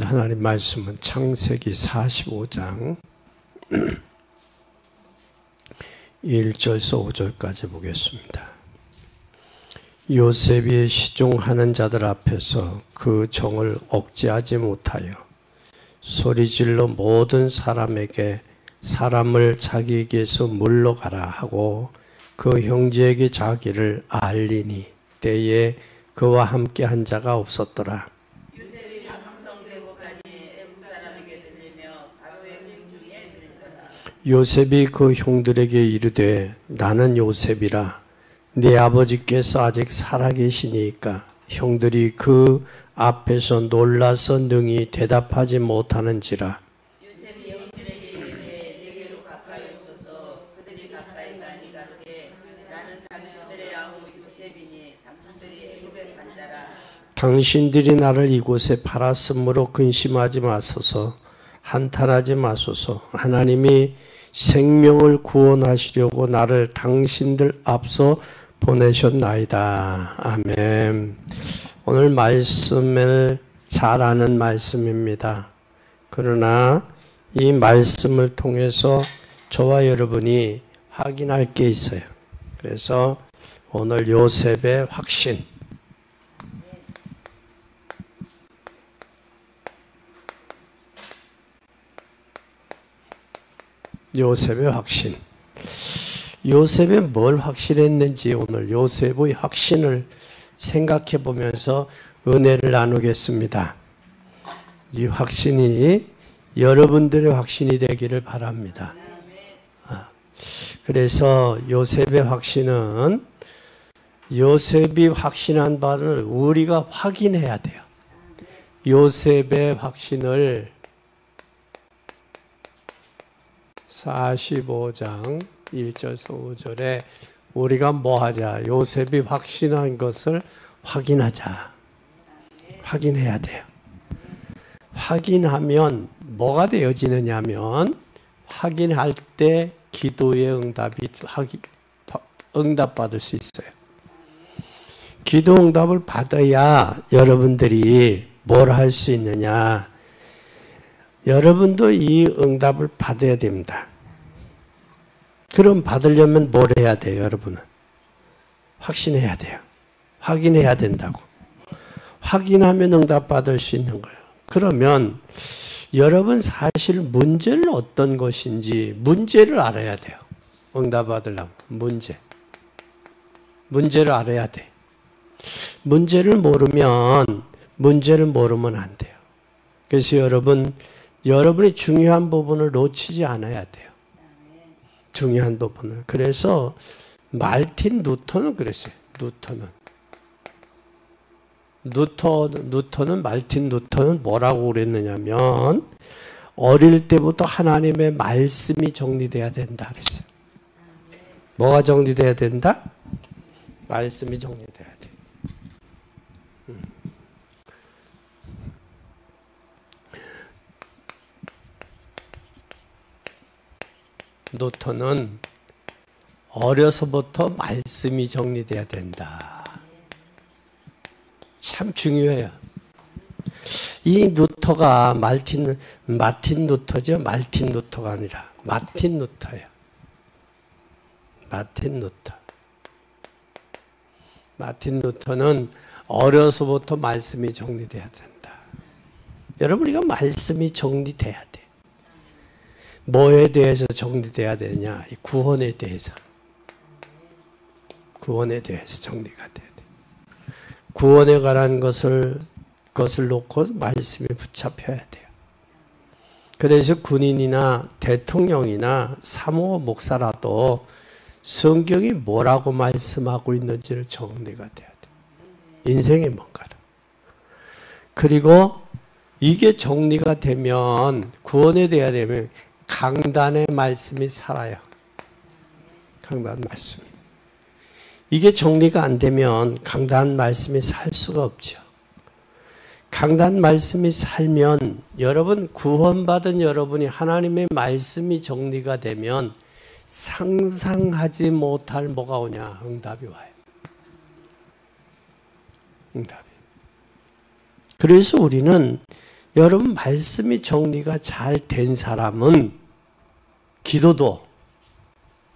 하나님 말씀은 창세기 45장 1절에서 5절까지 보겠습니다. 요셉이 시종하는 자들 앞에서 그 종을 억제하지 못하여 소리질러 모든 사람에게 사람을 자기에게서 물러가라 하고 그 형제에게 자기를 알리니 때에 그와 함께 한 자가 없었더라. 요셉이 방성되고 가니 애국 사람에게 들리며 바로의 궁중에 들리더라. 요셉이 그 형들에게 이르되 나는 요셉이라 네 아버지께서 아직 살아계시니까 형들이 그 앞에서 놀라서 능히 대답하지 못하는지라. 요셉이 형들에게 이르되 내게로 가까이 오소서. 그들이 가까이 가니 가로되 나는 당신들의 아우 요셉이니 당신들이 애굽의 반자라. 당신들이 나를 이곳에 팔았으므로 근심하지 마소서. 한탄하지 마소서. 하나님이 생명을 구원하시려고 나를 당신들 앞서 보내셨나이다. 아멘. 오늘 말씀을 잘 아는 말씀입니다. 그러나 이 말씀을 통해서 저와 여러분이 확인할 게 있어요. 그래서 오늘 요셉의 확신, 요셉의 확신. 요셉이 뭘 확신했는지 오늘 요셉의 확신을 생각해 보면서 은혜를 나누겠습니다. 이 확신이 여러분들의 확신이 되기를 바랍니다. 그래서 요셉의 확신은 요셉이 확신한 바를 우리가 확인해야 돼요. 요셉의 확신을 45장 1절에서 5절에 우리가 뭐 하자? 요셉이 확신한 것을 확인하자. 확인해야 돼요. 확인하면 뭐가 되어지느냐면 확인할 때 기도의 응답받을 수 있어요. 기도 응답을 받아야 여러분들이 뭘 할 수 있느냐? 여러분도 이 응답을 받아야 됩니다. 그럼 받으려면 뭘 해야 돼요, 여러분은? 확신해야 돼요. 확인해야 된다고. 확인하면 응답받을 수 있는 거예요. 그러면 여러분 사실 문제는 어떤 것인지 문제를 알아야 돼요. 응답 받으려면 문제를 알아야 돼. 문제를 모르면 안 돼요. 그래서 여러분이 중요한 부분을 놓치지 않아야 돼요. 중요한 부분을. 그래서 말틴 루터는 그랬어요. 말틴 루터는 뭐라고 그랬느냐면 어릴 때부터 하나님의 말씀이 정리돼야 된다 그랬어요. 뭐가 정리돼야 된다? 말씀이 정리돼야 돼. 루터는 어려서부터 말씀이 정리돼야 된다. 참 중요해요. 이 루터가 마틴 루터죠. 말틴 루터가 아니라 마틴 루터예요. 마틴 루터는 어려서부터 말씀이 정리돼야 된다. 여러분, 이거 말씀이 정리돼야 돼. 뭐에 대해서 정리돼야 되냐? 이 구원에 대해서 정리가 돼야 돼. 구원에 관한 것을 놓고 말씀에 붙잡혀야 돼요. 그래서 군인이나 대통령이나 사모 목사라도 성경이 뭐라고 말씀하고 있는지를 정리가 돼야 돼. 인생의 뭔가를. 그리고 이게 정리가 되면, 구원에 대해야 되면 강단의 말씀이 살아요. 강단 말씀. 이게 정리가 안 되면 강단 말씀이 살 수가 없죠. 강단 말씀이 살면 여러분, 구원받은 여러분이 하나님의 말씀이 정리가 되면 상상하지 못할 뭐가 오냐? 응답이 와요. 응답이. 그래서 우리는 여러분 말씀이 정리가 잘 된 사람은 기도도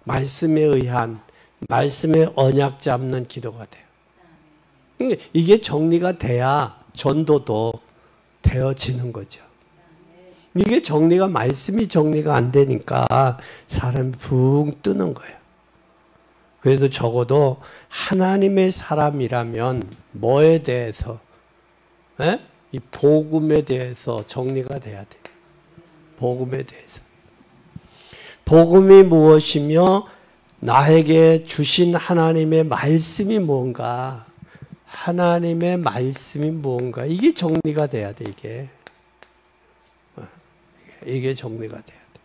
말씀에 의한 말씀의 언약 잡는 기도가 돼요. 이게 정리가 돼야 전도도 되어지는 거죠. 이게 정리가 말씀이 정리가 안 되니까 사람이 붕 뜨는 거예요. 그래도 적어도 하나님의 사람이라면 뭐에 대해서 이 복음에 대해서 정리가 돼야 돼요. 복음에 대해서. 복음이 무엇이며 나에게 주신 하나님의 말씀이 뭔가, 하나님의 말씀이 뭔가, 이게 정리가 돼야 돼. 이게 정리가 돼야 돼.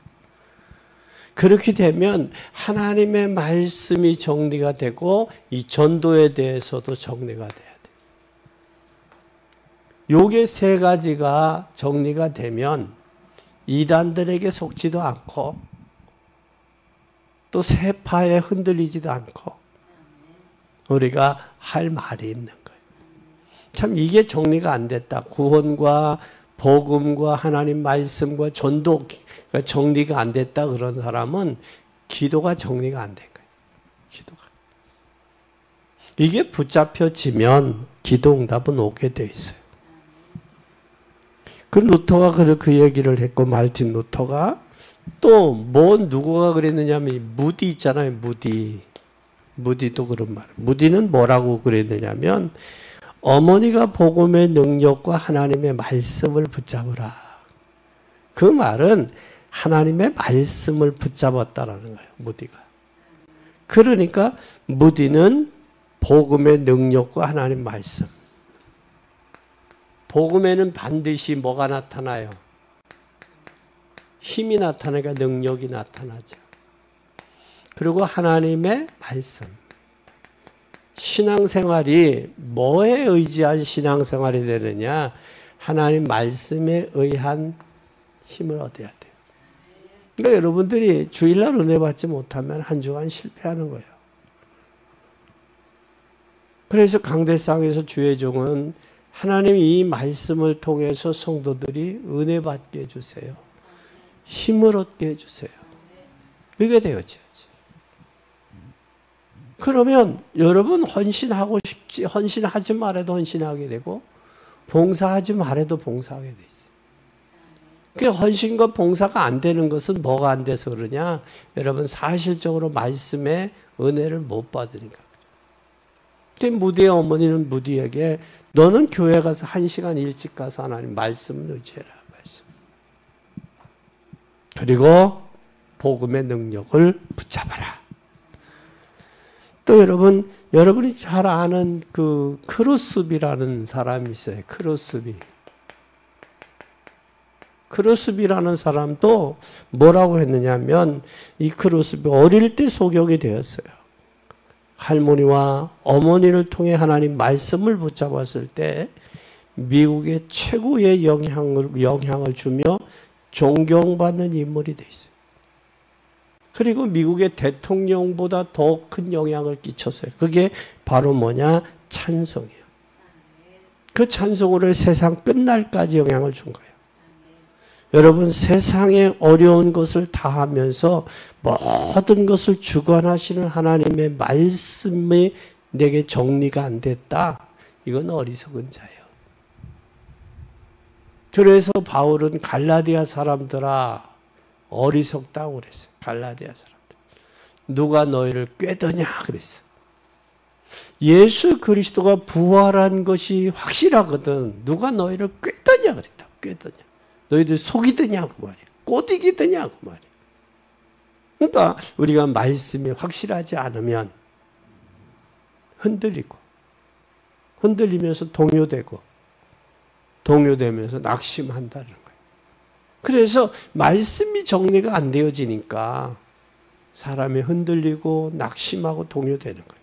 그렇게 되면 하나님의 말씀이 정리가 되고 이 전도에 대해서도 정리가 돼야 돼. 요게 세 가지가 정리가 되면 이단들에게 속지도 않고 또 세파에 흔들리지도 않고 우리가 할 말이 있는 거예요. 참 이게 정리가 안 됐다. 구원과 복음과 하나님 말씀과 전도가 정리가 안 됐다 그런 사람은 기도가 정리가 안 된 거예요. 기도가. 이게 붙잡혀지면 기도 응답은 오게 돼 있어요. 그 루터가 그 얘기를 했고 말틴 루터가 또 누구가 그랬느냐면 무디 있잖아요. 무디도 그런 말. 무디는 뭐라고 그랬느냐면 어머니가 복음의 능력과 하나님의 말씀을 붙잡으라. 그 말은 하나님의 말씀을 붙잡았다라는 거예요. 무디가. 그러니까 무디는 복음의 능력과 하나님 말씀. 복음에는 반드시 뭐가 나타나요? 힘이 나타나니까 능력이 나타나죠. 그리고 하나님의 말씀. 신앙생활이 뭐에 의지한 신앙생활이 되느냐? 하나님 말씀에 의한 힘을 얻어야 돼요. 그러니까 여러분들이 주일날 은혜 받지 못하면 한 주간 실패하는 거예요. 그래서 강대상에서 주의 종은 하나님 이 말씀을 통해서 성도들이 은혜 받게 해주세요. 힘을 얻게 해주세요. 이게 되어져야지. 그러면 여러분 헌신하고 싶지, 헌신하지 말아도 헌신하게 되고 봉사하지 말아도 봉사하게 돼 있어요. 그 헌신과 봉사가 안 되는 것은 뭐가 안 돼서 그러냐? 여러분 사실적으로 말씀의 은혜를 못 받으니까. 무디의 어머니는 무디에게 너는 교회 가서 1시간 일찍 가서 하나님 말씀을 의지해라. 말씀. 그리고 복음의 능력을 붙잡아라. 또 여러분이 잘 아는 그 크루스비라는 사람이 있어요. 크루스비라는 사람도 뭐라고 했느냐면 이 크루스비 어릴 때 소경이 되었어요. 할머니와 어머니를 통해 하나님 말씀을 붙잡았을 때 미국의 최고의 영향을 주며 존경받는 인물이 돼 있어요. 그리고 미국의 대통령보다 더 큰 영향을 끼쳤어요. 그게 바로 뭐냐? 찬송이에요. 그 찬송으로 세상 끝날까지 영향을 준 거예요. 여러분 세상의 어려운 것을 다 하면서 모든 것을 주관하시는 하나님의 말씀이 내게 정리가 안 됐다. 이건 어리석은 자예요. 그래서 바울은 갈라디아 사람들아 어리석다고 그랬어요. 갈라디아 사람들. 누가 너희를 꾀더냐 그랬어. 예수 그리스도가 부활한 것이 확실하거든. 누가 너희를 꾀더냐 그랬다. 꾀더냐. 너희들 속이더냐 그 말이야. 꼬드기더냐 그 말이야. 그러니까 우리가 말씀이 확실하지 않으면 흔들리면서 동요되면서 낙심한다는 거예요. 그래서 말씀이 정리가 안 되어지니까 사람이 흔들리고 낙심하고 동요되는 거예요.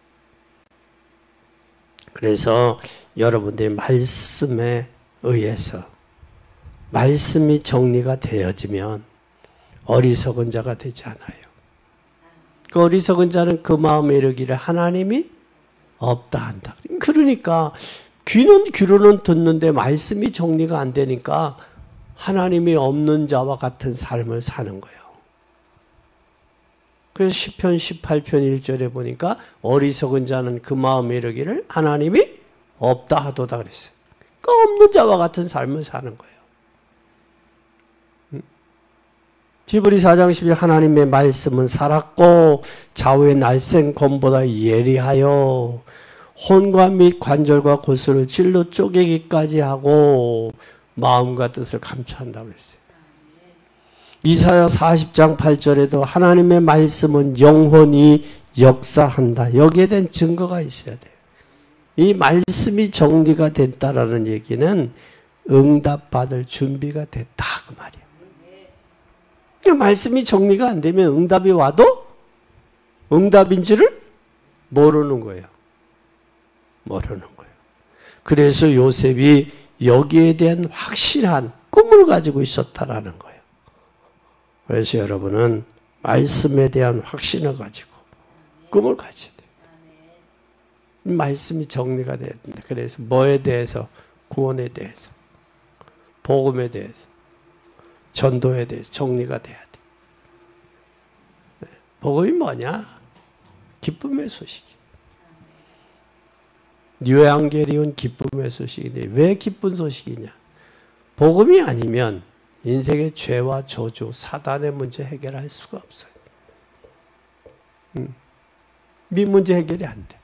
그래서 여러분들이 말씀에 의해서 말씀이 정리가 되어지면 어리석은 자가 되지 않아요. 그 어리석은 자는 그 마음에 이르기를 하나님이 없다 한다. 그러니까 귀로는 듣는데 말씀이 정리가 안 되니까 하나님이 없는 자와 같은 삶을 사는 거예요. 그래서 시편 18편 1절에 보니까 어리석은 자는 그 마음에 이르기를 하나님이 없다 하도다 그랬어요. 그 없는 자와 같은 삶을 사는 거예요. 히브리 4장 11 하나님의 말씀은 살았고 좌우의 날쌘 검보다 예리하여 혼과 및 관절과 골수를 질로 쪼개기까지 하고 마음과 뜻을 감추한다고 했어요. 이사야 40장 8절에도 하나님의 말씀은 영원히 역사한다. 여기에 대한 증거가 있어야 돼요. 이 말씀이 정리가 됐다라는 얘기는 응답받을 준비가 됐다 그 말이에요. 말씀이 정리가 안 되면 응답이 와도 응답인지를 모르는 거예요. 모르는 거예요. 그래서 요셉이 여기에 대한 확실한 꿈을 가지고 있었다라는 거예요. 그래서 여러분은 말씀에 대한 확신을 가지고 꿈을 가져야 돼요. 말씀이 정리가 돼야 된다. 그래서 뭐에 대해서? 구원에 대해서, 복음에 대해서, 전도에 대해서 정리가 돼야 돼. 복음이 뭐냐? 기쁨의 소식이에요. 요한계리온 기쁨의 소식인데 왜 기쁜 소식이냐? 복음이 아니면 인생의 죄와 저주, 사단의 문제 해결할 수가 없어요. 이 문제 해결이 안 돼.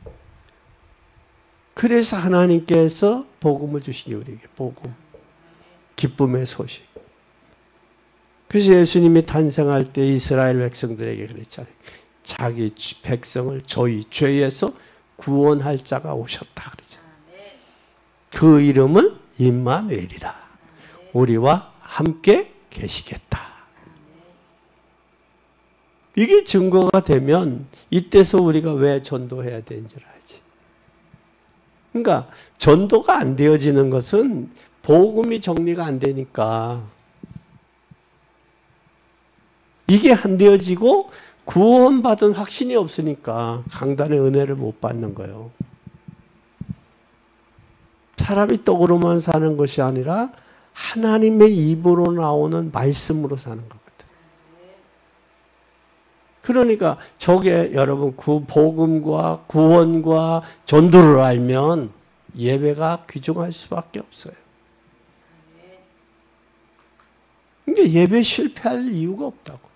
그래서 하나님께서 복음을 주시니 우리에게 복음, 기쁨의 소식. 그래서 예수님이 탄생할 때 이스라엘 백성들에게 그랬잖아요. 자기 백성을 저희 죄에서 구원할 자가 오셨다 그러잖아요. 그 이름은 임마누엘이다. 우리와 함께 계시겠다. 이게 증거가 되면 이때서 우리가 왜 전도해야 되는지 알지. 그러니까 전도가 안 되어지는 것은 복음이 정리가 안 되니까 이게 안 되어지고 구원받은 확신이 없으니까 강단의 은혜를 못 받는 거예요. 사람이 떡으로만 사는 것이 아니라 하나님의 입으로 나오는 말씀으로 사는 거거든. 그러니까 저게 여러분 복음과 구원과 전도를 알면 예배가 귀중할 수밖에 없어요. 그러니까 예배 실패할 이유가 없다고.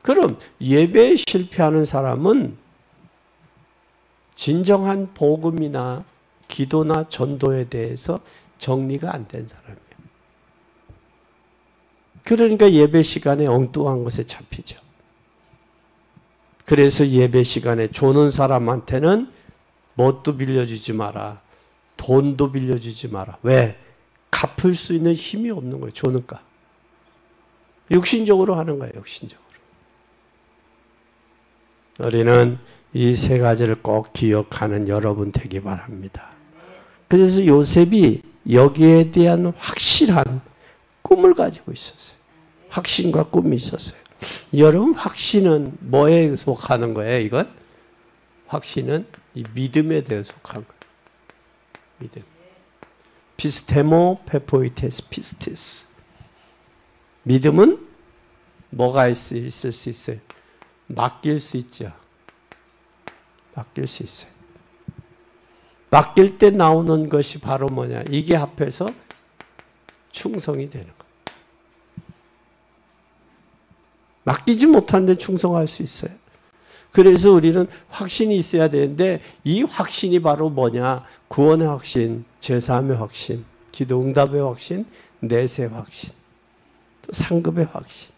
그럼 예배에 실패하는 사람은 진정한 복음이나 기도나 전도에 대해서 정리가 안 된 사람이에요. 그러니까 예배 시간에 엉뚱한 것에 잡히죠. 그래서 예배 시간에 조는 사람한테는 뭣도 빌려주지 마라. 돈도 빌려주지 마라. 왜? 갚을 수 있는 힘이 없는 거예요. 조는가. 육신적으로 하는 거예요. 육신적으로. 우리는 이 세 가지를 꼭 기억하는 여러분 되기 바랍니다. 그래서 요셉이 여기에 대한 확실한 꿈을 가지고 있었어요. 확신과 꿈이 있었어요. 여러분 확신은 뭐에 속하는 거예요? 이건? 확신은 이 믿음에 대해 속한 거예요. 믿음. 피스테모 페포이테스 피스티스. 믿음은 뭐가 있을 수 있어요? 맡길 수 있죠. 맡길 수 있어요. 맡길 때 나오는 것이 바로 뭐냐? 이게 합해서 충성이 되는 거예요. 맡기지 못하는데 충성할 수 있어요. 그래서 우리는 확신이 있어야 되는데 이 확신이 바로 뭐냐? 구원의 확신, 제사함의 확신, 기도 응답의 확신, 내세 확신, 또 상급의 확신.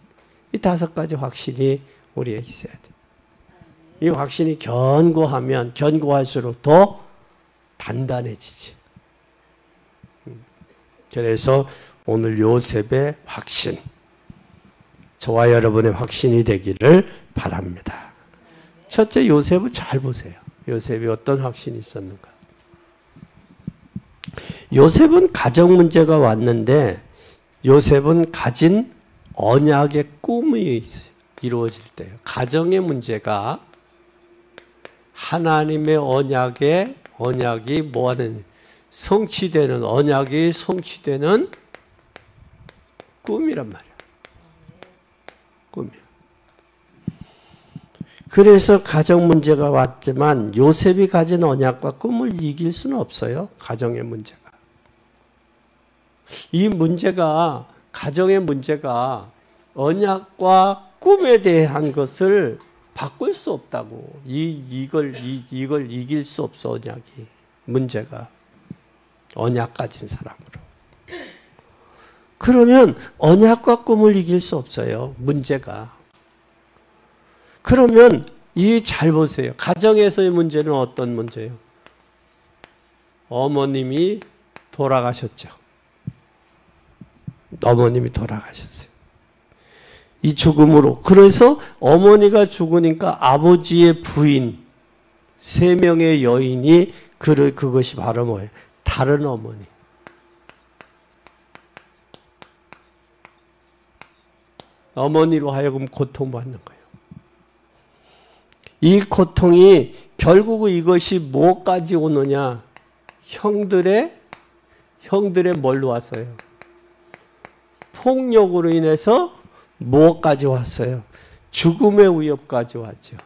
이 5가지 확신이 우리에 있어야 돼. 이 확신이 견고하면 견고할수록 더 단단해지지. 그래서 오늘 요셉의 확신, 저와 여러분의 확신이 되기를 바랍니다. 첫째, 요셉을 잘 보세요. 요셉이 어떤 확신이 있었는가. 요셉은 가정 문제가 왔는데 요셉은 가진 언약의 꿈이 이루어질 때요. 가정의 문제가 하나님의 언약이 뭐하는 성취되는 언약이 성취되는 꿈이란 말이야. 꿈이야. 그래서 가정 문제가 왔지만 요셉이 가진 언약과 꿈을 이길 수는 없어요. 가정의 문제가. 이 문제가, 가정의 문제가 언약과 꿈에 대한 것을 바꿀 수 없다고. 이걸 이길 수 없어, 언약이. 문제가. 언약 가진 사람으로. 그러면 언약과 꿈을 이길 수 없어요. 문제가. 그러면 잘 보세요. 가정에서의 문제는 어떤 문제예요? 어머님이 돌아가셨죠. 어머님이 돌아가셨어요. 이 죽음으로. 그래서 어머니가 죽으니까 아버지의 부인 3명의 여인이 그것이 바로 뭐예요? 다른 어머니. 어머니로 하여금 고통받는 거예요. 이 고통이 결국 이것이 뭐까지 오느냐? 형들의 뭘로 왔어요? 폭력으로 인해서 무엇까지 왔어요? 죽음의 위협까지 왔죠.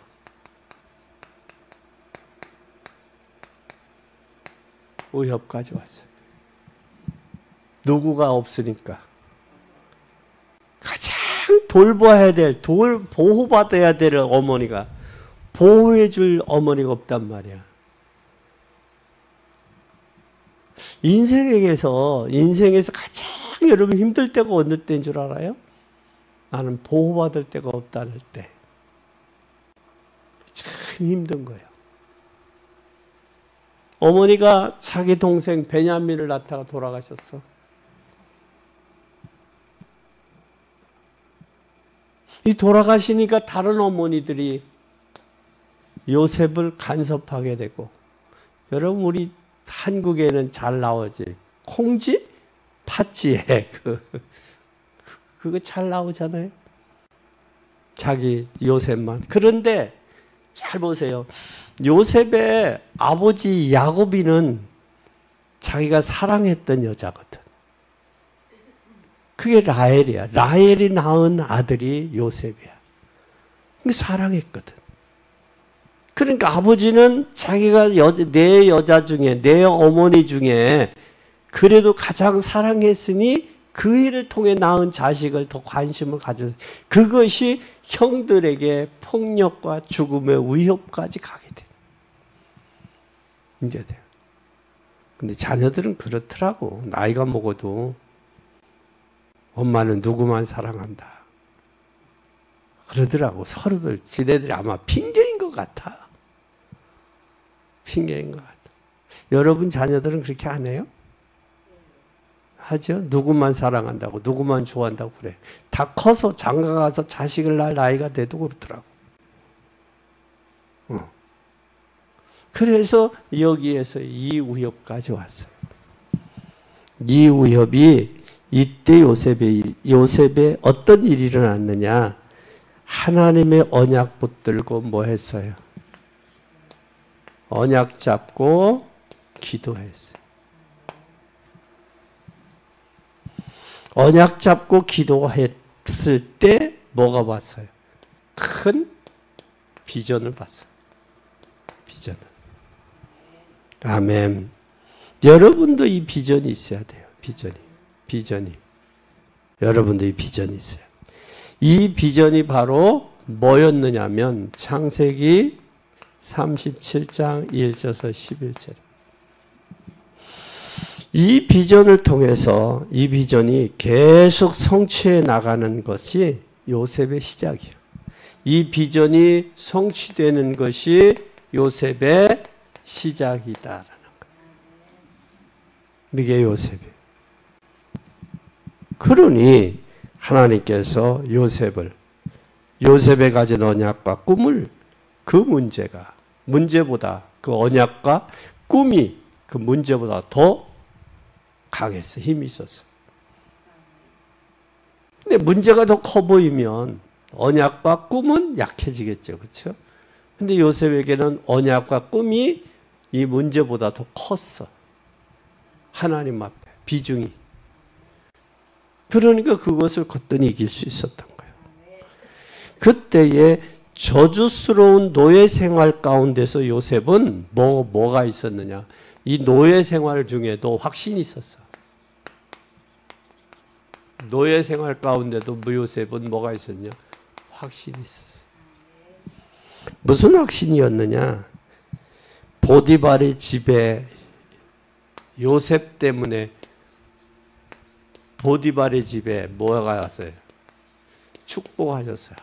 위협까지 왔어요. 누구가 없으니까. 가장 돌봐야 될, 보호받아야 될 어머니가, 보호해 줄 어머니가 없단 말이야. 인생에서 가장 여러분 힘들 때가 어느 때인 줄 알아요? 나는 보호받을 때가 없다는 때. 참 힘든 거예요. 어머니가 자기 동생 베냐민을 낳다가 돌아가셨어. 이 돌아가시니까 다른 어머니들이 요셉을 간섭하게 되고, 여러분 우리 한국에는 잘 나오지. 콩지? 팥지에 그거 잘 나오잖아요. 자기 요셉만. 그런데 잘 보세요. 요셉의 아버지 야곱이는 자기가 사랑했던 여자거든. 그게 라헬이야. 라헬이 낳은 아들이 요셉이야. 사랑했거든. 그러니까 아버지는 자기가 내 여자 중에, 내 어머니 중에 그래도 가장 사랑했으니 그 일을 통해 낳은 자식을 더 관심을 가져서 그것이 형들에게 폭력과 죽음의 위협까지 가게 돼. 이제 돼요. 근데 자녀들은 그렇더라고. 나이가 먹어도 엄마는 누구만 사랑한다. 그러더라고. 서로들 지네들이 아마 핑계인 것 같아. 핑계인 것 같아. 여러분 자녀들은 그렇게 안 해요? 하죠? 누구만 사랑한다고, 누구만 좋아한다고 그래. 다 커서 장가 가서 자식을 낳을 나이가 돼도 그렇더라고. 그래서 여기에서 이 위협까지 왔어요. 이 위협이 이때 요셉의 어떤 일이 일어났느냐? 하나님의 언약 붙들고 뭐 했어요? 언약 잡고 기도했어요. 언약 잡고 기도했을 때 뭐가 왔어요? 큰 비전을 봤어요. 비전을. 아멘. 여러분도 이 비전이 있어야 돼요. 비전이. 여러분도 이 비전이 있어요. 이 비전이 바로 뭐였느냐면 창세기 37장 1절에서 11절. 이 비전을 통해서 이 비전이 계속 성취해 나가는 것이 요셉의 시작이에요. 이 비전이 성취되는 것이 요셉의 시작이다라는 거예요. 이게 요셉이에요. 그러니 하나님께서 요셉에 가진 언약과 꿈을 그 문제보다 그 언약과 꿈이 그 문제보다 더 강했어. 힘이 있었어. 근데 문제가 더 커 보이면 언약과 꿈은 약해지겠죠. 그렇죠? 근데 요셉에게는 언약과 꿈이 이 문제보다 더 컸어. 하나님 앞에 비중이. 그러니까 그것을 거뜬히 이길 수 있었던 거예요. 그때의 저주스러운 노예 생활 가운데서 요셉은 뭐가 있었느냐? 이 노예 생활 중에도 확신이 있었어. 노예 생활 가운데도 요셉은 뭐가 있었냐? 확신이 있었어. 무슨 확신이었느냐? 보디발의 집에 요셉 때문에 보디발의 집에 뭐가 왔어요? 축복하셨어요.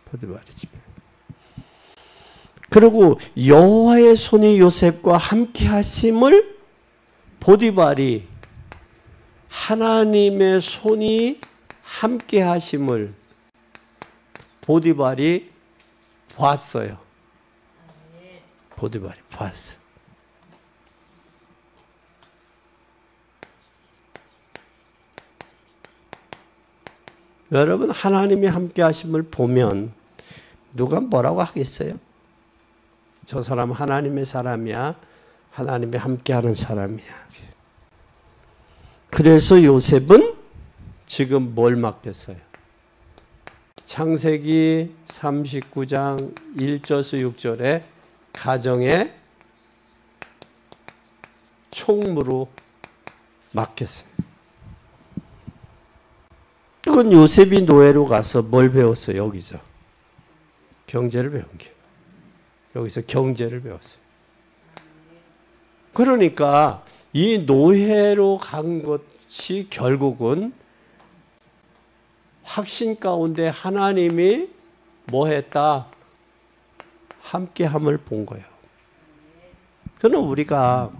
보디발의 집에. 그리고 여호와의 손이 요셉과 함께 하심을 보디발이 하나님의 손이 함께 하심을 보디발이 봤어요. 보디발이 봤어. 여러분, 하나님이 함께 하심을 보면 누가 뭐라고 하겠어요? 저 사람 하나님의 사람이야. 하나님이 함께하는 사람이야. 그래서 요셉은 지금 뭘 맡겼어요? 창세기 39장 1절에서 6절에 가정의 총무로 맡겼어요. 그건 요셉이 노예로 가서 뭘 배웠어요? 여기서 경제를 배운 게. 여기서 경제를 배웠어요. 그러니까 이 노예로 간 것이 결국은 확신 가운데 하나님이 뭐 했다? 함께함을 본 거예요. 그러나 우리가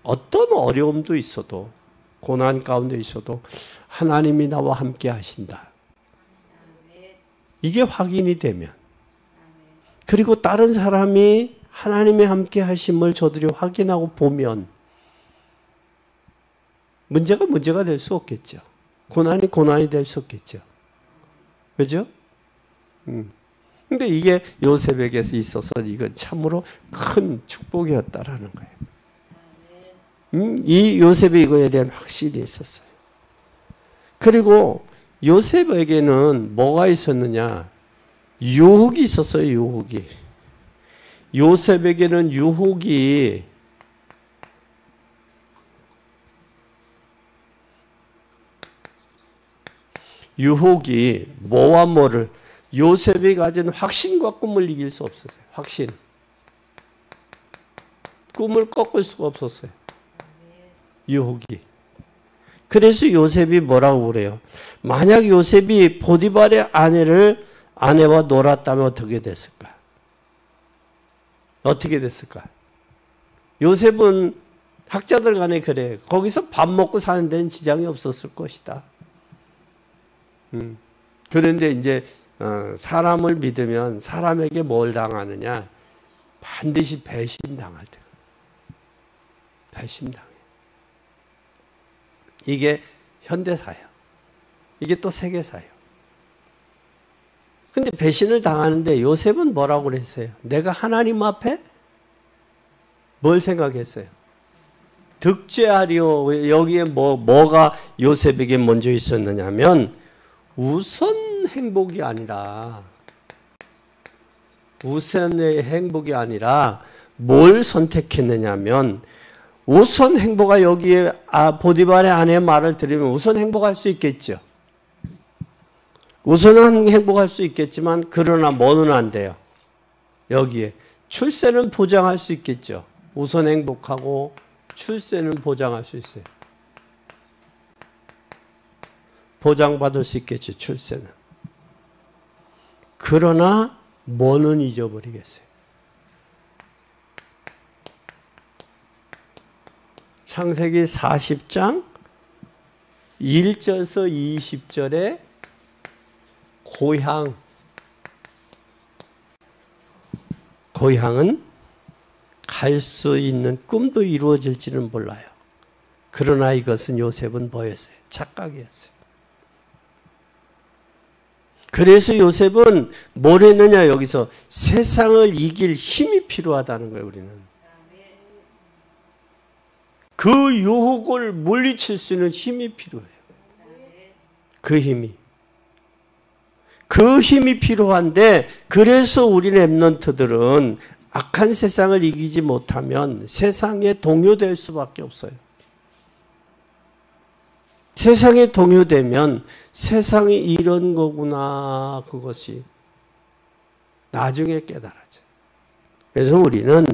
어떤 어려움도 있어도 고난 가운데 있어도 하나님이 나와 함께 하신다. 이게 확인이 되면, 그리고 다른 사람이 하나님의 함께 하심을 저들이 확인하고 보면 문제가 될 수 없겠죠. 고난이 될 수 없겠죠. 그죠? 근데 이게 요셉에게서 있어서 이건 참으로 큰 축복이었다라는 거예요. 이 요셉이 이거에 대한 확신이 있었어요. 그리고 요셉에게는 뭐가 있었느냐? 유혹이 있었어요, 유혹이. 요셉에게는 유혹이 뭐와 뭐를, 요셉이 가진 확신과 꿈을 이길 수 없었어요. 확신. 꿈을 꺾을 수가 없었어요. 유혹이. 그래서 요셉이 뭐라고 그래요? 만약 요셉이 보디발의 아내와 놀았다면 어떻게 됐을까? 어떻게 됐을까? 요셉은 학자들 간에 그래. 거기서 밥 먹고 사는 데는 지장이 없었을 것이다. 그런데 이제 사람을 믿으면 사람에게 뭘 당하느냐? 반드시 배신당할 때. 배신당해. 이게 현대사예요. 이게 또 세계사예요. 근데 배신을 당하는데 요셉은 뭐라고 그랬어요? 내가 하나님 앞에 뭘 생각했어요? 득죄하리오. 여기에 뭐가 요셉에게 먼저 있었느냐면 우선 행복이 아니라 뭘 선택했느냐면 우선 행복가 여기에 보디발의 아내의 말을 들으면 우선 행복할 수 있겠죠. 우선은 행복할 수 있겠지만 그러나 뭐는 안 돼요. 여기에 출세는 보장할 수 있겠죠. 우선 행복하고 출세는 보장할 수 있어요. 보장받을 수 있겠죠. 출세는. 그러나 뭐는 잊어버리겠어요. 창세기 40장 1절에서 20절에 고향은 갈 수 있는 꿈도 이루어질지는 몰라요. 그러나 이것은 요셉은 뭐였어요? 착각이었어요. 그래서 요셉은 뭘 했느냐? 여기서 세상을 이길 힘이 필요하다는 거예요. 우리는 그 유혹을 물리칠 수 있는 힘이 필요해요. 그 힘이. 그 힘이 필요한데 그래서 우리 렘넌트들은 악한 세상을 이기지 못하면 세상에 동요될 수밖에 없어요. 세상에 동요되면 세상이 이런 거구나 그것이 나중에 깨달아져요. 그래서 우리는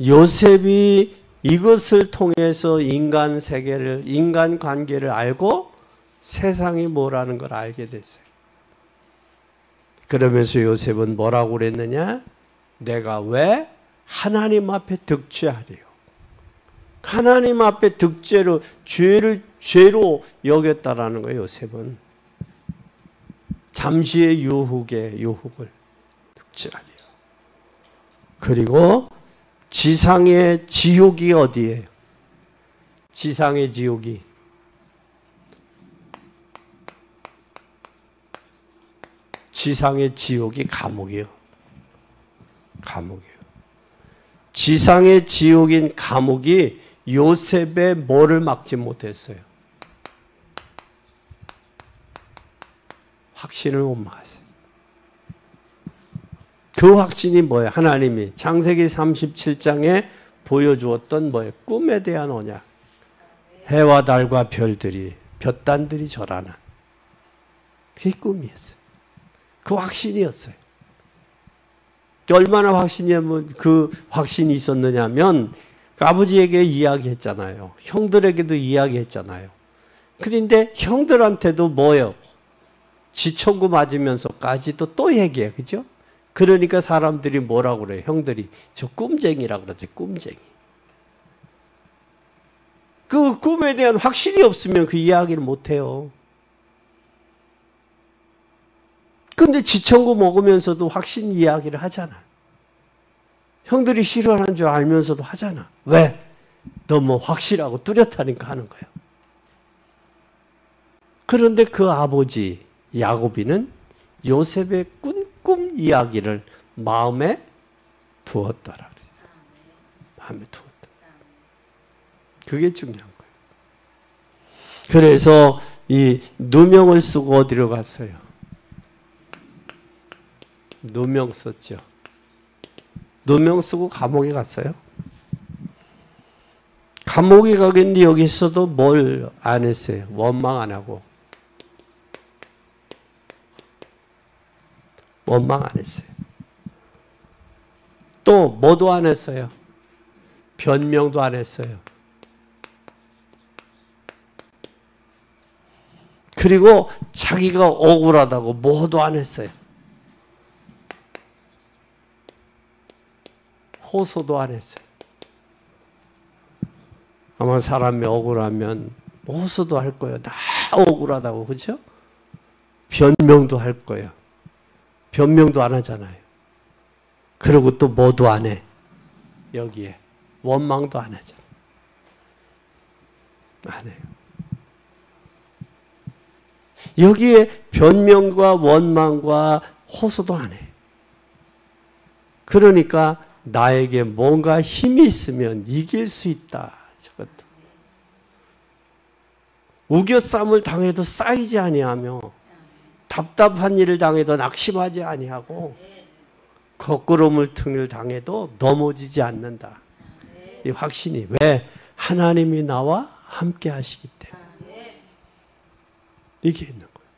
요셉이 이것을 통해서 인간 세계를, 인간 관계를 알고 세상이 뭐라는 걸 알게 됐어요. 그러면서 요셉은 뭐라고 그랬느냐? 내가 왜 하나님 앞에 득죄하리요? 하나님 앞에 득죄로, 죄로 여겼다라는 거예요, 요셉은. 잠시의 유혹을 득죄하리요. 그리고 지상의 지옥이 어디예요? 지상의 지옥이 감옥이요. 감옥이요. 지상의 지옥인 감옥이 요셉의 뭐를 막지 못했어요? 확신을 못 막았어요. 그 확신이 뭐예요? 하나님이 창세기 37장에 보여주었던 뭐예요? 꿈에 대한 언약. 해와 달과 별들이, 볕단들이 절하는. 그게 꿈이었어요. 그 확신이었어요. 얼마나 확신이냐면 그 확신이 있었느냐면 아버지에게 이야기했잖아요. 형들에게도 이야기했잖아요. 그런데 형들한테도 뭐예요? 지청구 맞으면서까지도 또 얘기해. 그죠? 그러니까 사람들이 뭐라고 그래요? 형들이 저 꿈쟁이라고 그러지. 꿈쟁이. 그 꿈에 대한 확신이 없으면 그 이야기를 못해요. 근데 지청구 먹으면서도 확신 이야기를 하잖아. 형들이 싫어하는 줄 알면서도 하잖아. 왜? 너무 확실하고 뚜렷하니까 하는 거예요. 그런데 그 아버지 야곱이는 요셉의 꿈 이야기를 마음에 두었더라. 마음에 두었다. 그게 중요한 거예요. 그래서 이 누명을 쓰고 어디로 갔어요? 누명 썼죠. 누명 쓰고 감옥에 갔어요. 감옥에 가겠는데 여기서도 뭘 안 했어요? 원망 안 하고. 원망 안 했어요. 또 뭐도 안 했어요? 변명도 안 했어요. 그리고 자기가 억울하다고 뭐도 안 했어요. 호소도 안 했어요. 아마 사람이 억울하면 호소도 할 거예요. 나 억울하다고, 그렇죠? 변명도 할 거예요. 변명도 안 하잖아요. 그리고 또 뭐도 안 해. 여기에 원망도 안 하잖아요. 안 해요. 여기에 변명과 원망과 호소도 안 해. 그러니까 나에게 뭔가 힘이 있으면 이길 수 있다. 저것도. 우겨쌈을 당해도 쌓이지 아니하며 답답한 일을 당해도 낙심하지 아니하고 거꾸로물 등을 당해도 넘어지지 않는다. 이 확신이. 왜? 하나님이 나와 함께 하시기 때문에. 이게 있는 거예요.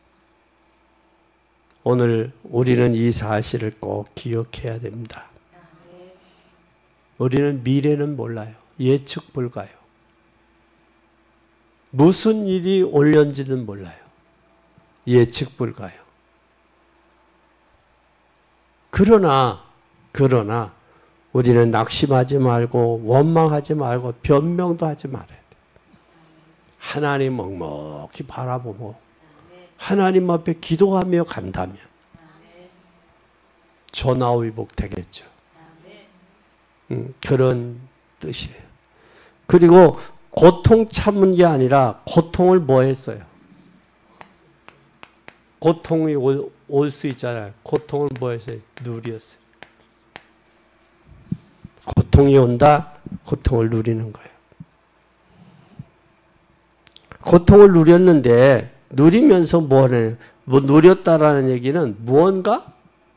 오늘 우리는 이 사실을 꼭 기억해야 됩니다. 우리는 미래는 몰라요. 예측 불가요. 무슨 일이 올는지는 몰라요. 예측 불가요. 그러나 우리는 낙심하지 말고 원망하지 말고 변명도 하지 말아야 돼요. 하나님 묵묵히 바라보고 하나님 앞에 기도하며 간다면 전화위복 되겠죠. 그런 뜻이에요. 그리고 고통 참은 게 아니라 고통을 뭐 했어요? 고통이 올 수 있잖아요. 고통을 뭐 했어요? 누렸어요. 고통이 온다? 고통을 누리는 거예요. 고통을 누렸는데 누리면서 뭐하네? 뭐 누렸다라는 얘기는 무언가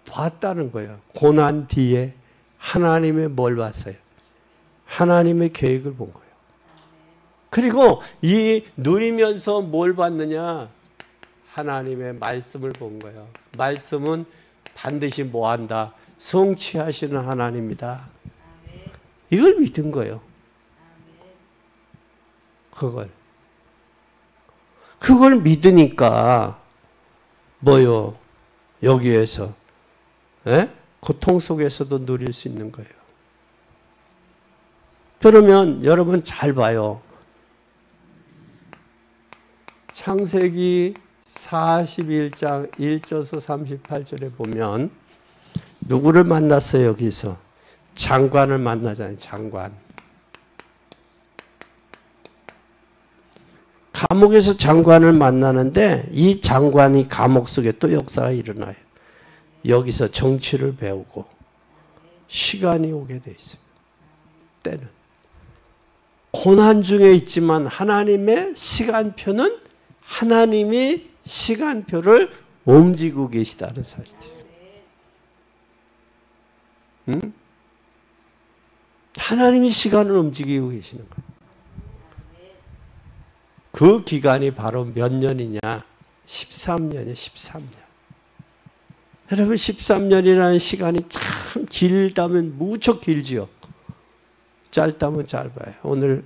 봤다는 거예요. 고난 뒤에 하나님의 뭘 봤어요? 하나님의 계획을 본 거예요. 그리고 이 누리면서 뭘 봤느냐? 하나님의 말씀을 본 거예요. 말씀은 반드시 뭐 한다? 성취하시는 하나님이다. 이걸 믿은 거예요. 그걸 믿으니까 뭐요? 여기에서 고통 속에서도 누릴 수 있는 거예요. 그러면 여러분 잘 봐요. 창세기 41장 1절에서 38절에 보면 누구를 만났어요? 여기서 장관을 만나잖아요. 장관. 감옥에서 장관을 만나는데 이 장관이 감옥 속에 또 역사가 일어나요. 여기서 정치를 배우고 시간이 오게 돼 있어요. 때는 고난 중에 있지만 하나님의 시간표는 하나님이 시간표를 움직이고 계시다는 사실이에요. 응? 하나님이 시간을 움직이고 계시는 거예요. 그 기간이 바로 몇 년이냐? 13년이에요. 13년. 여러분 13년이라는 시간이 참 길다면 무척 길지요. 짧다면 짧아요. 오늘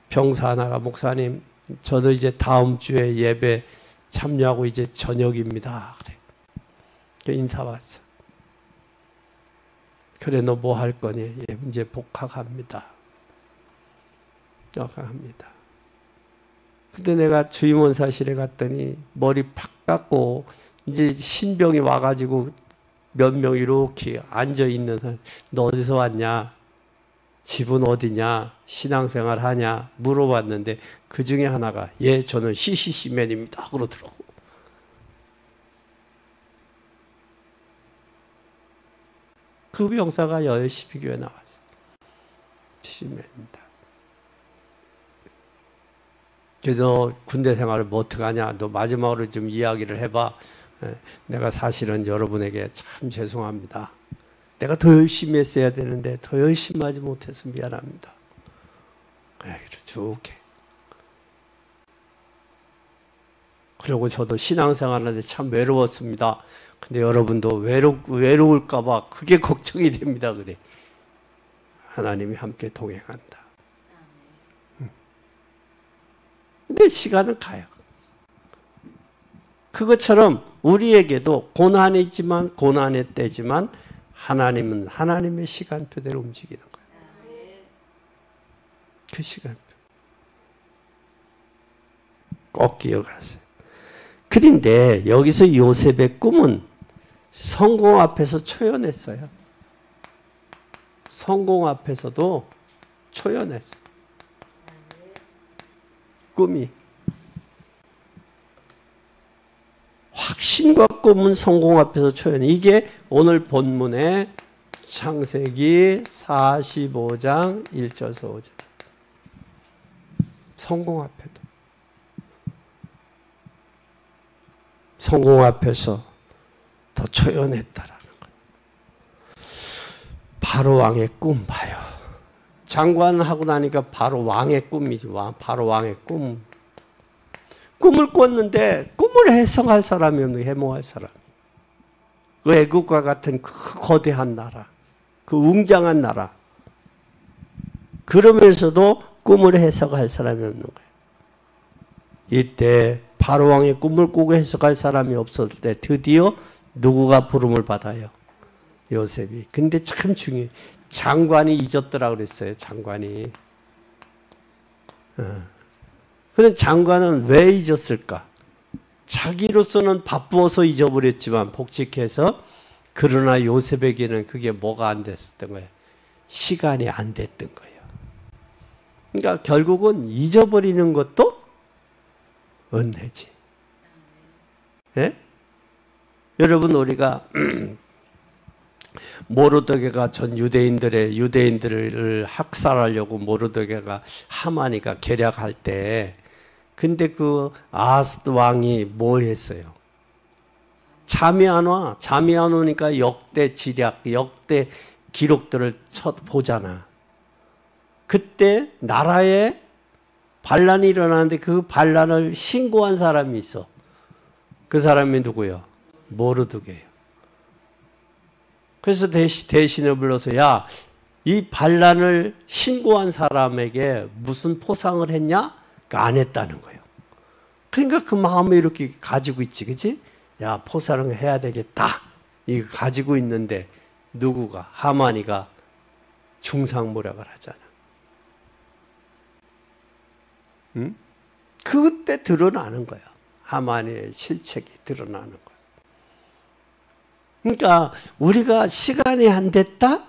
병사 하나가 목사님 저도 이제 다음 주에 예배 참여하고 이제 저녁입니다. 그래. 인사 왔어. 그래 너 뭐 할 거니? 예, 이제 복학합니다. 복학합니다. 근데 내가 주임원사실에 갔더니 머리 팍 깎고 이제 신병이 와가지고 몇 명 이렇게 앉아있는 사람, 너 어디서 왔냐? 집은 어디냐? 신앙생활 하냐? 물어봤는데 그 중에 하나가 예 저는 CCC맨입니다 그러더라고. 그 병사가 열심히 교회 나왔어. CCC맨입니다. 그래서 군대 생활을 뭐 어떻게 하냐? 너 마지막으로 좀 이야기를 해봐. 내가 사실은 여러분에게 참 죄송합니다. 내가 더 열심히 했어야 되는데 더 열심히 하지 못해서 미안합니다. 그래 쭉 해. 그리고 저도 신앙생활하는데 참 외로웠습니다. 근데 여러분도 외로울까 봐 그게 걱정이 됩니다. 그래. 하나님이 함께 동행한다. 근데 시간은 가요. 그것처럼 우리에게도 고난이지만 고난의 때지만 하나님은 하나님의 시간표대로 움직이는 거예요. 그 시간표. 꼭 기억하세요. 그런데 여기서 요셉의 꿈은 성공 앞에서 초연했어요. 성공 앞에서도 초연했어요. 꿈이. 확신과 꿈은 성공 앞에서 초연. 이게 오늘 본문의 창세기 45장 1절에서 5절. 성공 앞에도. 성공 앞에서 더 초연했다라는 거예요. 바로 왕의 꿈 봐요. 장관하고 나니까 바로 왕의 꿈이지. 바로 왕의 꿈. 꿈을 꿨는데 꿈을 해석할 사람이 없는 해몽할 사람. 그 애국과 같은 그 거대한 나라. 그 웅장한 나라. 그러면서도 꿈을 해석할 사람이 없는 거예요. 이때 바로왕의 꿈을 꾸고 해석할 사람이 없었을 때 드디어 누구가 부름을 받아요? 요셉이. 근데 참 중요해. 장관이 잊었더라 그랬어요. 장관이. 그런데 장관은 왜 잊었을까? 자기로서는 바쁘어서 잊어버렸지만 복직해서. 그러나 요셉에게는 그게 뭐가 안 됐었던 거예요? 시간이 안 됐던 거예요. 그러니까 결국은 잊어버리는 것도 은혜지. 예? 여러분 우리가 모르드게가 전 유대인들을 학살하려고 모르드게가 하만이가 계략할 때 근데 그 아하스 왕이 뭘 했어요? 잠이 안 와. 잠이 안 오니까 역대 지략, 역대 기록들을 보잖아. 그때 나라에 반란이 일어나는데 그 반란을 신고한 사람이 있어. 그 사람이 누구요? 모르드게요. 그래서 대신을 불러서 야, 이 반란을 신고한 사람에게 무슨 포상을 했냐? 안 했다는 거예요. 그러니까 그 마음을 이렇게 가지고 있지, 그치? 야, 포상을 해야 되겠다. 이거 가지고 있는데 누구가? 하만이가 중상모략을 하잖아. 응? 그때 드러나는 거야. 하만의 실책이 드러나는 거야. 그러니까 우리가 시간이 안 됐다?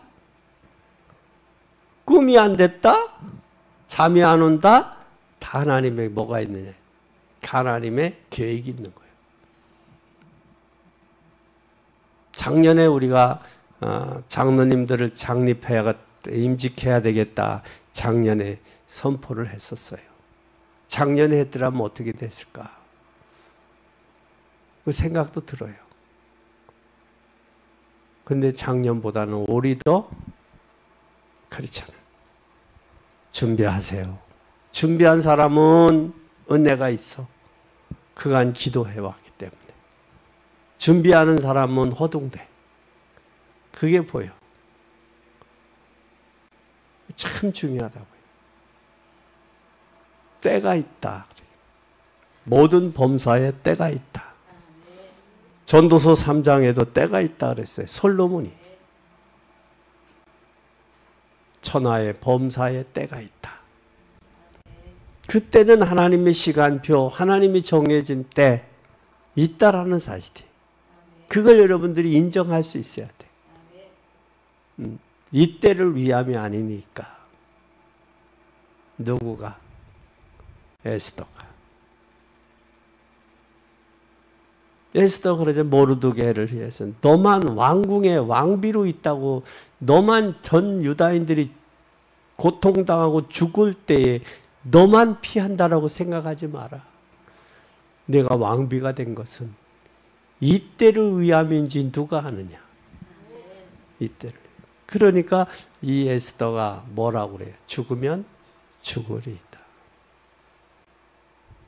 꿈이 안 됐다? 잠이 안 온다? 다 하나님의 뭐가 있느냐? 하나님의 계획이 있는 거예요. 작년에 우리가 장로님들을 창립해야 임직해야 되겠다. 작년에 선포를 했었어요. 작년에 했더라면 어떻게 됐을까? 그 생각도 들어요. 근데 작년보다는 올이 더 그렇잖아요. 준비하세요. 준비한 사람은 은혜가 있어. 그간 기도해왔기 때문에. 준비하는 사람은 허둥대. 그게 보여. 참 중요하다고요. 때가 있다. 모든 범사에 때가 있다. 전도서 3장에도 때가 있다 그랬어요. 솔로몬이. 천하의 범사에 때가 있다. 그때는 하나님의 시간표, 하나님이 정해진 때 있다라는 사실이. 그걸 여러분들이 인정할 수 있어야 돼. 이 때를 위함이 아니니까. 누구가? 에스더가. 에스더가 그러자 모르드게를 위해서 너만 왕궁의 왕비로 있다고, 너만 전 유다인들이 고통당하고 죽을 때에 너만 피한다라고 생각하지 마라. 내가 왕비가 된 것은 이때를 위함인지 누가 아느냐. 이때를. 그러니까 이 에스더가 뭐라고 그래요? 죽으면 죽으리이다.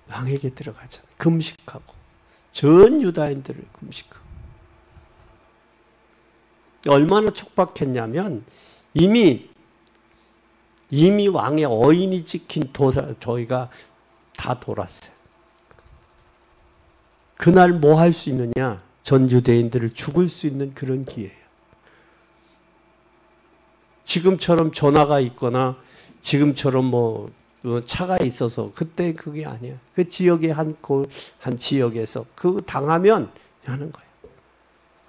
왕에게 들어가잖아요. 금식하고. 전 유다인들을 금식하고. 얼마나 촉박했냐면 이미 왕의 어인이 지킨 저희가 다 돌았어요. 그날 뭐 할 수 있느냐? 전 유대인들을 죽을 수 있는 그런 기회예요. 지금처럼 전화가 있거나 지금처럼 뭐 차가 있어서 그때 그게 아니야. 그 지역의 한 지역에서 그 당하면 하는 거예요.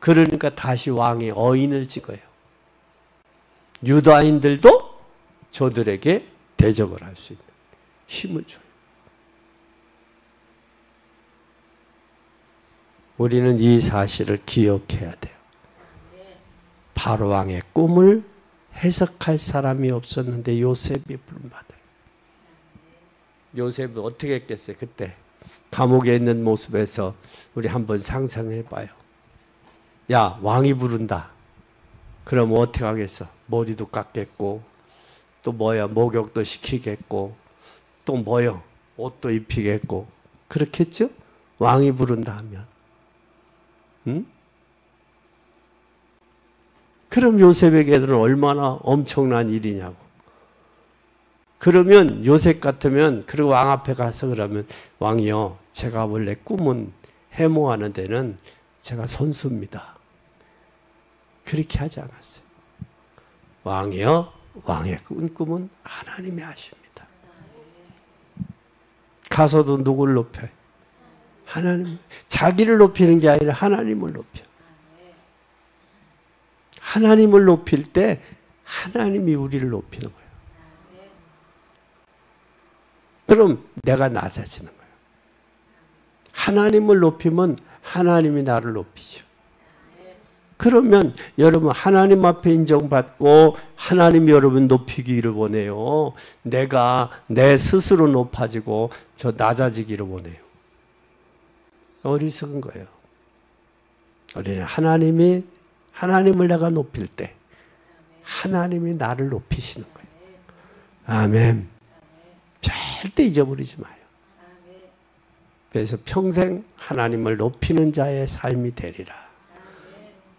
그러니까 다시 왕의 어인을 찍어요. 유다인들도 저들에게 대적을 할 수 있는 힘을 줘요. 우리는 이 사실을 기억해야 돼요. 바로 왕의 꿈을 해석할 사람이 없었는데 요셉이 부름받아요. 요셉은 어떻게 했겠어요? 그때 감옥에 있는 모습에서 우리 한번 상상해 봐요. 야, 왕이 부른다. 그럼 어떻게 하겠어? 머리도 깎겠고 또 뭐야, 목욕도 시키겠고 또 뭐요, 옷도 입히겠고 그렇겠죠? 왕이 부른다 하면. 응? 그럼 요셉에게는 얼마나 엄청난 일이냐고. 그러면 요셉 같으면 그리고 왕 앞에 가서 그러면 왕이요, 제가 원래 꿈은 해모하는 데는 제가 선수입니다. 그렇게 하지 않았어요. 왕이요, 왕의 꿈은 하나님이 하십니다. 가서도 누구를 높여요? 하나님. 자기를 높이는 게 아니라 하나님을 높여. 하나님을 높일 때 하나님이 우리를 높이는 거예요. 그럼 내가 낮아지는 거예요. 하나님을 높이면 하나님이 나를 높이죠. 그러면 여러분 하나님 앞에 인정받고 하나님 여러분 높이기를 원해요. 내가 내 스스로 높아지고 저 낮아지기를 원해요. 어리석은 거예요. 우리는 하나님을 내가 높일 때 하나님이 나를 높이시는 거예요. 아멘. 절대 잊어버리지 마요. 그래서 평생 하나님을 높이는 자의 삶이 되리라.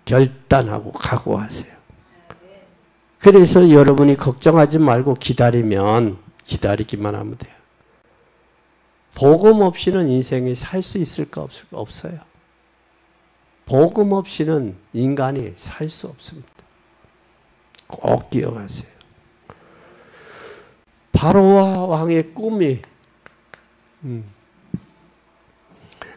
결단하고 각오하세요. 그래서 여러분이 걱정하지 말고 기다리기만 하면 돼요. 복음 없이는 인생이 살 수 있을까 없어요. 복음 없이는 인간이 살 수 없습니다. 꼭 기억하세요. 바로와 왕의 꿈이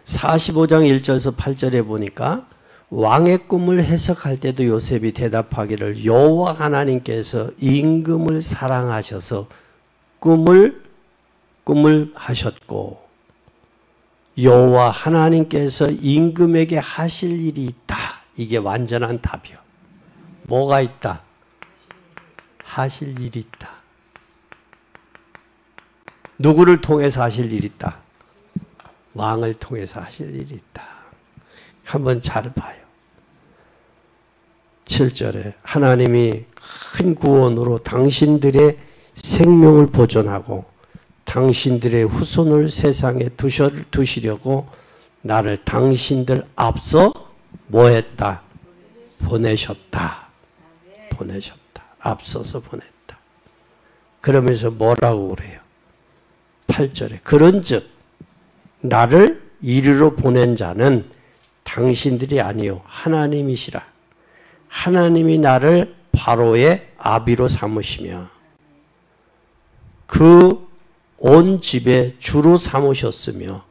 45장 1절에서 8절에 보니까 왕의 꿈을 해석할 때도 요셉이 대답하기를 여호와 하나님께서 임금을 사랑하셔서 꿈을 하셨고 여호와 하나님께서 임금에게 하실 일이 있다. 이게 완전한 답이요. 뭐가 있다? 하실 일이 있다. 누구를 통해서 하실 일이 있다? 왕을 통해서 하실 일이 있다. 한번 잘 봐요. 7절에 하나님이 큰 구원으로 당신들의 생명을 보존하고 당신들의 후손을 세상에 두시려고 나를 당신들 앞서 뭐했다? 보내셨다. 앞서서 보냈다. 그러면서 뭐라고 그래요? 8절에 그런즉 나를 이리로 보낸 자는 당신들이 아니요 하나님이시라. 하나님이 나를 바로의 아비로 삼으시며 그 온 집의 주로 삼으셨으며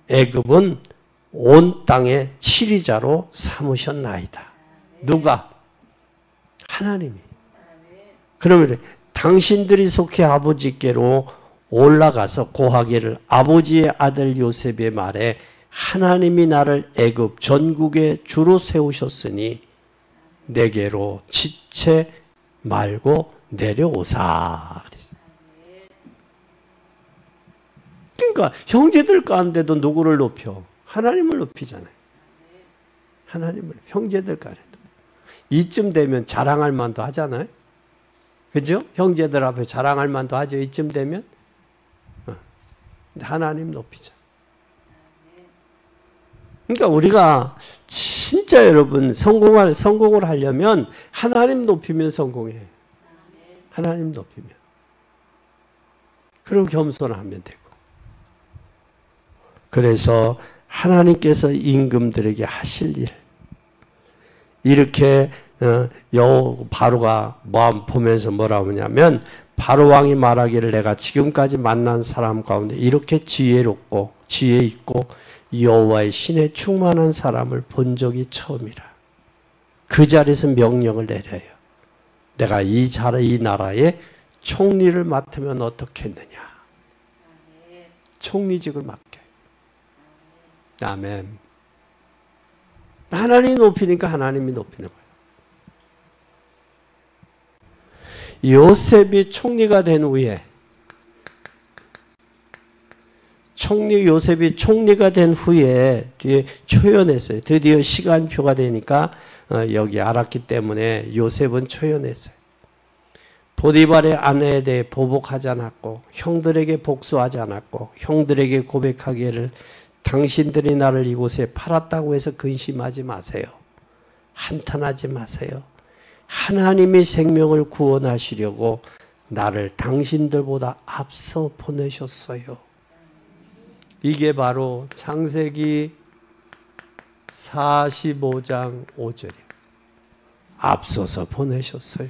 애굽은 온 땅의 치리자로 삼으셨나이다. 누가? 하나님이. 그러면 당신들이 속해 아버지께로 올라가서 고하기를 아버지의 아들 요셉의 말에 하나님이 나를 애굽 전국의 주로 세우셨으니 내게로 지체 말고 내려오사. 그러니까 형제들 가운데도 누구를 높여? 하나님을 높이잖아요. 하나님을 형제들 가운데도. 이쯤 되면 자랑할 만도 하잖아요. 그죠? 형제들 앞에 자랑할 만도 하죠. 이쯤 되면. 하나님 높이자. 그러니까 우리가 진짜 여러분 성공을 하려면 하나님 높이면 성공해. 하나님 높이면. 그럼 겸손하면 되고. 그래서 하나님께서 임금들에게 하실 일. 이렇게 바로가 보면서 뭐라고 하냐면 바로 왕이 말하기를 내가 지금까지 만난 사람 가운데 이렇게 지혜롭고 지혜 있고 여호와의 신에 충만한 사람을 본 적이 처음이라. 그 자리에서 명령을 내려요. 내가 이 나라의 총리를 맡으면 어떻게 했느냐. 총리직을 맡게. 아멘. 하나님이 높이니까 하나님이 높이는 거예요. 요셉이 총리가 된 후에 요셉이 총리가 된 후에 뒤에 초연했어요. 드디어 시간표가 되니까 여기 알았기 때문에 요셉은 초연했어요. 보디발의 아내에 대해 보복하지 않았고 형들에게 복수하지 않았고 형들에게 고백하기를 당신들이 나를 이곳에 팔았다고 해서 근심하지 마세요. 한탄하지 마세요. 하나님이 생명을 구원하시려고 나를 당신들보다 앞서 보내셨어요. 이게 바로 창세기 45장 5절이에요. 앞서서 보내셨어요.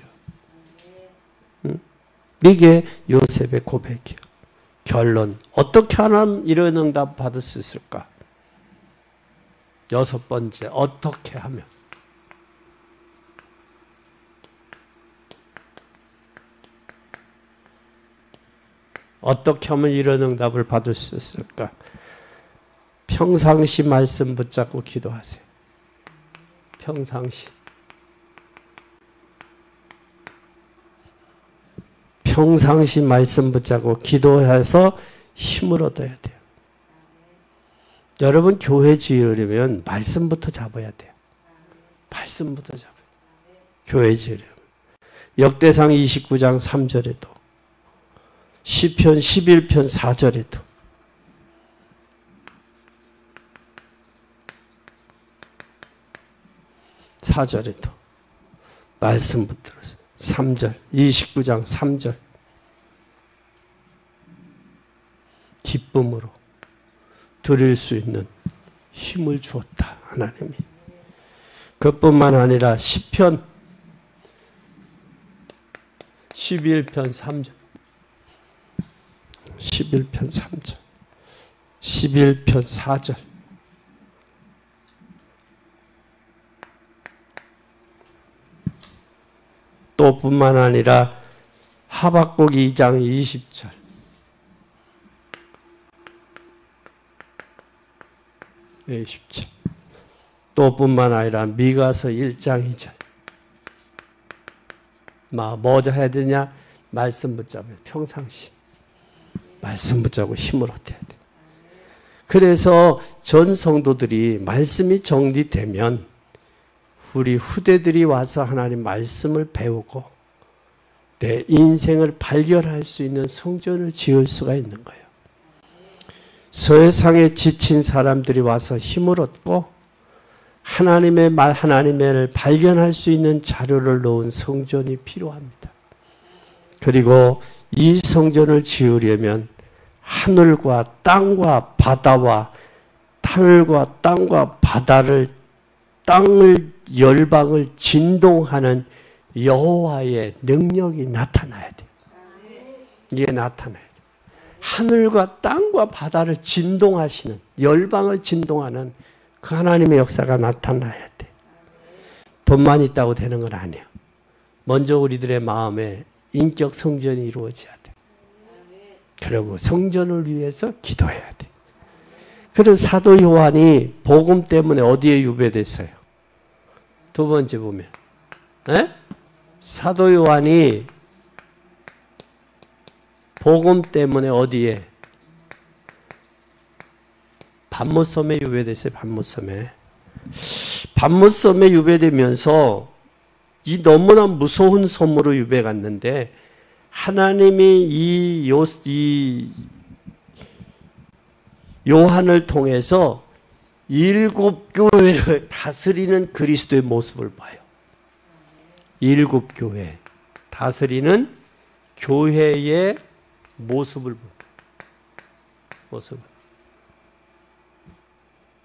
이게 요셉의 고백이에요. 결론, 어떻게 하면 이런 응답 받을 수 있을까? 6번째, 어떻게 하면? 어떻게 하면 이런 응답을 받을 수 있을까? 평상시 말씀 붙잡고 기도하세요. 평상시. 평상시 말씀 붙잡고 기도해서 힘을 얻어야 돼요. 여러분 교회 지으려면 말씀부터 잡아야 돼요. 말씀부터 잡아야 돼요. 교회 지으려면. 역대상 29장 3절에도 시편 11편 4절에도 말씀부터 3절 29장 3절 기쁨으로 드릴 수 있는 힘을 주었다. 하나님이. 그뿐만 아니라 시편 11편 3절 11편 3절 11편 4절 또 뿐만 아니라 하박국 2장 20절 또 뿐만 아니라 미가서 1장 2절 뭐 해야 되냐? 말씀 붙잡아요. 평상시 말씀 붙잡고 힘을 얻어야 돼. 그래서 전 성도들이 말씀이 정리되면 우리 후대들이 와서 하나님 말씀을 배우고 내 인생을 발견할 수 있는 성전을 지을 수가 있는 거예요. 세상에 지친 사람들이 와서 힘을 얻고 하나님의 말, 하나님을 발견할 수 있는 자료를 놓은 성전이 필요합니다. 그리고 이 성전을 지으려면 하늘과 땅과 바다와 하늘과 땅과 바다를 땅을 열방을 진동하는 여호와의 능력이 나타나야 돼요. 이게 나타나야 돼요. 하늘과 땅과 바다를 진동하시는 열방을 진동하는 그 하나님의 역사가 나타나야 돼. 돈만 있다고 되는 건 아니에요. 먼저 우리들의 마음에 인격 성전이 이루어져야 돼. 그리고 성전을 위해서 기도해야 돼. 그래서 사도 요한이 복음 때문에 어디에 유배됐어요? 두 번째 보면 사도 요한이 복음 때문에 어디에? 반모섬에 유배됐어요. 반모섬에 유배되면서 이 너무나 무서운 섬으로 유배 갔는데 하나님이 이 요한을 통해서 7교회를 다스리는 그리스도의 모습을 봐요. 7교회 다스리는 교회의 모습을 봅니다.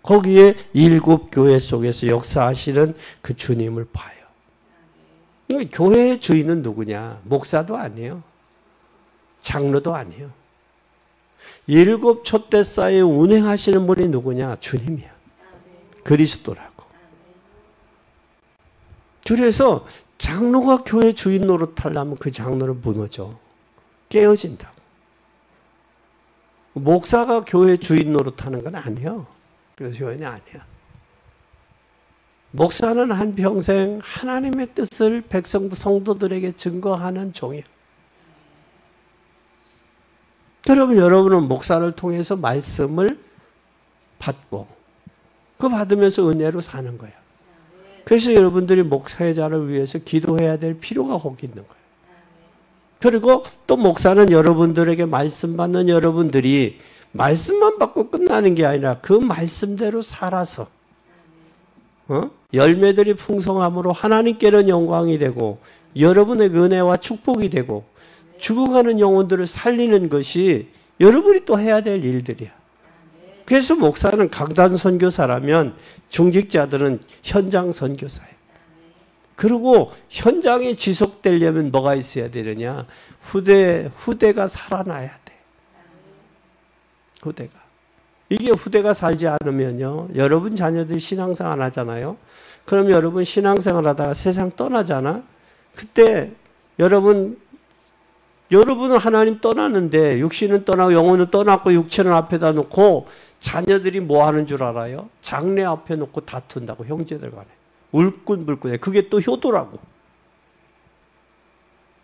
거기에 7교회 속에서 역사하시는 그 주님을 봐요. 교회의 주인은 누구냐? 목사도 아니에요. 장로도 아니에요. 7 촛대사에 운행하시는 분이 누구냐? 주님이야. 그리스도라고. 그래서 장로가 교회 주인 노릇하려면 그 장로는 무너져. 깨어진다고. 목사가 교회 주인 노릇하는 건 아니에요. 그래서 교회는 아니야. 목사는 한평생 하나님의 뜻을 백성도 성도들에게 증거하는 종이에요. 여러분은 목사를 통해서 말씀을 받고 그 받으면서 은혜로 사는 거예요. 그래서 여러분들이 목사자를 위해서 기도해야 될 필요가 거기 있는 거예요. 그리고 또 목사는 여러분들에게 말씀 받는 여러분들이 말씀만 받고 끝나는 게 아니라 그 말씀대로 살아서 열매들이 풍성함으로 하나님께는 영광이 되고 여러분의 은혜와 축복이 되고 죽어가는 영혼들을 살리는 것이 여러분이 또 해야 될 일들이야. 그래서 목사는 강단 선교사라면 중직자들은 현장 선교사예요. 그리고 현장이 지속되려면 뭐가 있어야 되느냐? 후대가 살아나야 돼. 후대가. 이게 후대가 살지 않으면요. 여러분 자녀들이 신앙생활 안 하잖아요. 그럼 여러분 신앙생활 하다가 세상 떠나잖아. 그때 여러분은 하나님 떠났는데 육신은 떠나고 영혼은 떠났고 육체는 앞에다 놓고 자녀들이 뭐 하는 줄 알아요? 장례 앞에 놓고 다툰다고 형제들 간에. 울끈불끈해. 그게 또 효도라고.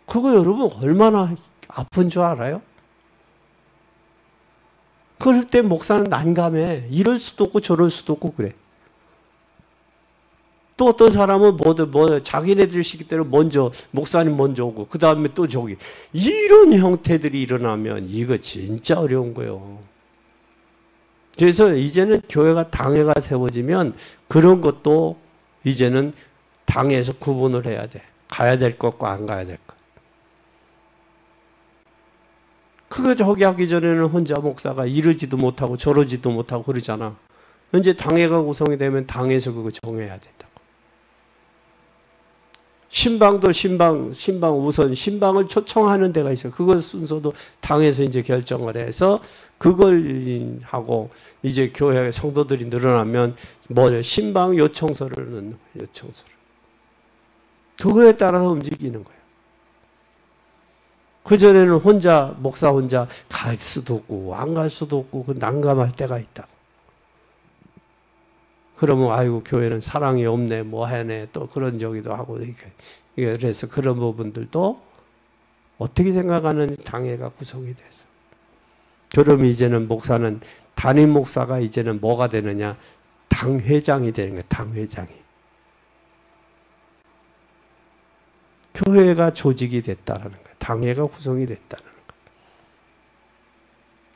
그거 여러분 얼마나 아픈 줄 알아요? 그럴 때 목사는 난감해. 이럴 수도 없고 저럴 수도 없고 그래. 또 어떤 사람은 자기네들 시기대로 먼저 목사님 먼저 오고 그 다음에 또 저기 이런 형태들이 일어나면 이거 진짜 어려운 거예요. 그래서 이제는 교회가 당회가 세워지면 그런 것도 이제는 당회에서 구분을 해야 돼. 가야 될 것과 안 가야 될 것. 그거 저기 하기 전에는 혼자 목사가 이러지도 못하고 저러지도 못하고 그러잖아. 이제 당회가 구성이 되면 당에서 그거 정해야 된다고. 신방도 신방 우선 신방을 초청하는 데가 있어요. 그거 순서도 당에서 이제 결정을 해서 그걸 하고 이제 교회 성도들이 늘어나면 신방 요청서를 넣는 거예요. 요청서를. 그거에 따라서 움직이는 거예요. 그전에는 목사 혼자 갈 수도 없고 안 갈 수도 없고 그 난감할 때가 있다고. 그러면 아이고 교회는 사랑이 없네 뭐 하네 또 그런 저기도 하고 이렇게. 그래서 그런 부분들도 어떻게 생각하는 당회가 구성이 돼서. 그럼 이제는 목사는 담임 목사가 이제는 뭐가 되느냐? 당회장이 되는 거예요. 당회장이. 교회가 조직이 됐다라는 거예요. 당회가 구성이 됐다는 거예요.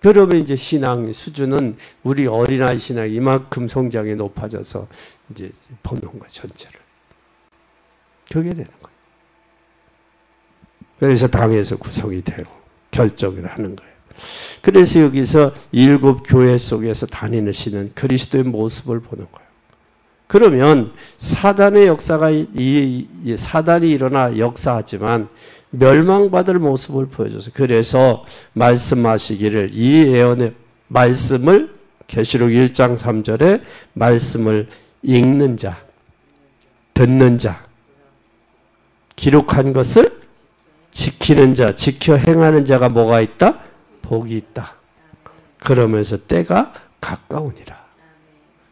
그러면 이제 신앙 수준은 우리 어린아이 신앙 이만큼 성장이 높아져서 이제 보는 거예요. 전체를. 그게 되는 거예요. 그래서 당에서 구성이 되고 결정을 하는 거예요. 그래서 여기서 7 교회 속에서 다니시는 그리스도의 모습을 보는 거예요. 그러면 사단의 역사가 사단이 일어나 역사하지만 멸망받을 모습을 보여줘서 그래서 말씀하시기를 이 예언의 말씀을 계시록 1장 3절에 말씀을 읽는 자, 듣는 자, 기록한 것을 지키는 자, 지켜 행하는 자가 뭐가 있다? 복이 있다. 그러면서 때가 가까우니라.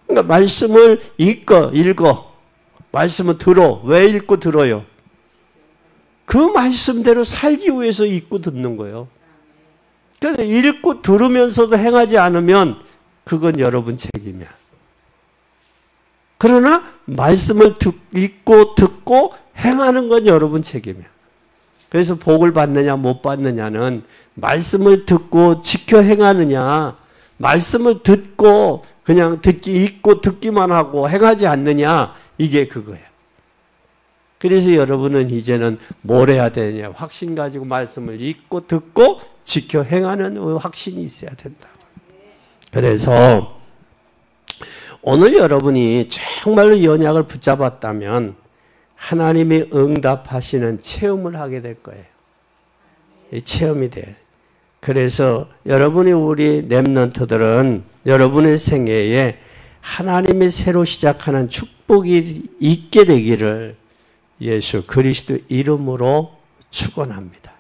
그러니까 말씀을 읽어. 말씀을 들어. 왜 읽고 들어요? 그 말씀대로 살기 위해서 읽고 듣는 거예요. 그런데 읽고 들으면서도 행하지 않으면 그건 여러분 책임이야. 그러나 말씀을 읽고 듣고 행하는 건 여러분 책임이야. 그래서 복을 받느냐 못 받느냐는 말씀을 듣고 지켜 행하느냐, 말씀을 듣고 그냥 읽고 듣기만 하고 행하지 않느냐, 이게 그거예요. 그래서 여러분은 이제는 뭘 해야 되냐, 확신 가지고 말씀을 읽고 듣고 지켜 행하는 확신이 있어야 된다. 그래서 오늘 여러분이 정말로 이 언약을 붙잡았다면 하나님이 응답하시는 체험을 하게 될 거예요. 이 체험이 돼. 그래서 여러분이 우리 렘넌트들은 여러분의 생애에 하나님이 새로 시작하는 축복이 있게 되기를 예수 그리스도 이름으로 축원합니다.